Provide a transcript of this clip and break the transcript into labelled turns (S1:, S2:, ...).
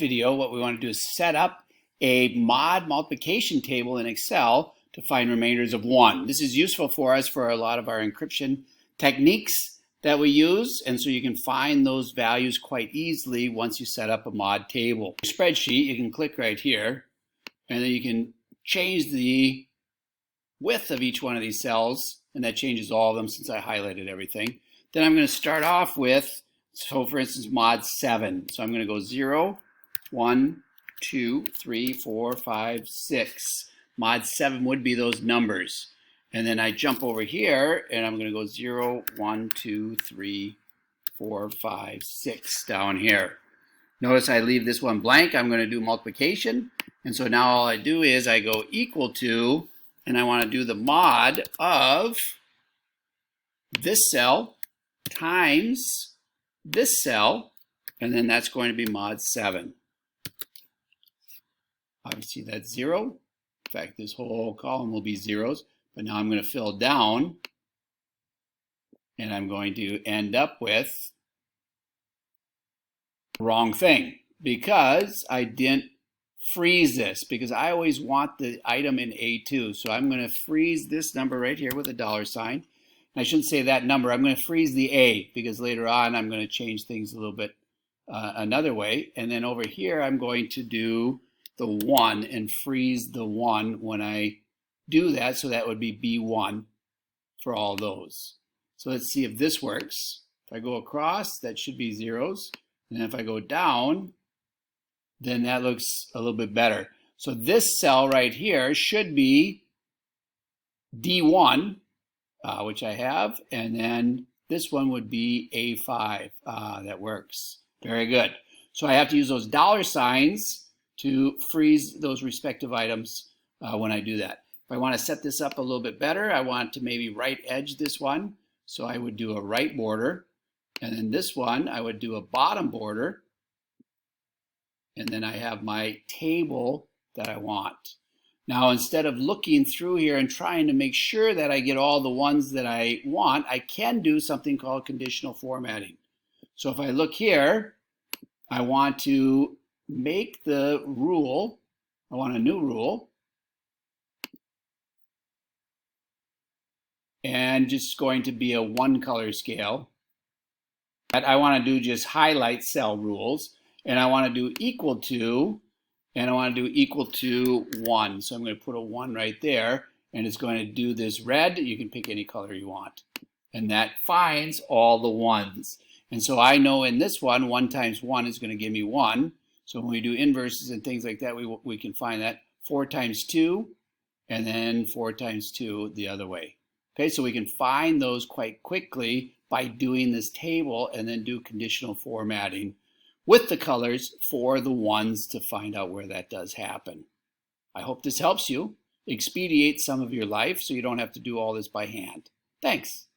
S1: video, what we want to do is set up a mod multiplication table in Excel to find remainders of 1. This is useful for us for a lot of our encryption techniques that we use, and so you can find those values quite easily once you set up a mod table. Spreadsheet, you can click right here, and then you can change the width of each one of these cells, and that changes all of them since I highlighted everything. Then I'm going to start off with, so for instance, mod 7. So I'm going to go 0, 1, 2, 3, 4, 5, 6. Mod 7 would be those numbers. And then I jump over here, and I'm going to go 0, 1, 2, 3, 4, 5, 6 down here. Notice I leave this one blank. I'm going to do multiplication. And so now all I do is I go equal to, and I want to do the mod of this cell times this cell, and then that's going to be mod 7. Obviously that's 0. In fact, this whole column will be zeros, but now I'm going to fill down, and I'm going to end up with the wrong thing because I didn't freeze this, because I always want the item in A2. So I'm going to freeze this number right here with a $sign. I shouldn't say that number. I'm going to freeze the A because later on I'm going to change things a little bit another way. And then over here I'm going to do the 1 and freeze the 1 when I do that. So that would be B1 for all those. So let's see if this works. If I go across, that should be zeros. And then if I go down, then that looks a little bit better. So this cell right here should be D1. Which I have, and then this one would be A5. That works. Very good. So I have to use those $signs to freeze those respective items when I do that. If I want to set this up a little bit better, I want to maybe right edge this one. So I would do a right border, and then this one I would do a bottom border, and then I have my table that I want. Now, instead of looking through here and trying to make sure that I get all the ones that I want, I can do something called conditional formatting. So if I look here, I want to make the rule, I want a new rule, and just going to be a 1 color scale. But I want to do just highlight cell rules, and I want to do equal to, and I want to do equal to 1. So I'm going to put a 1 right there, and it's going to do this red. You can pick any color you want. And that finds all the 1s. And so I know in this one, 1 times 1 is going to give me 1. So when we do inverses and things like that, we can find that. 4 times 2, and then 4 times 2 the other way. Okay, so we can find those quite quickly by doing this table and then do conditional formatting with the colors for the 1s to find out where that does happen. I hope this helps you expedite some of your life so you don't have to do all this by hand. Thanks.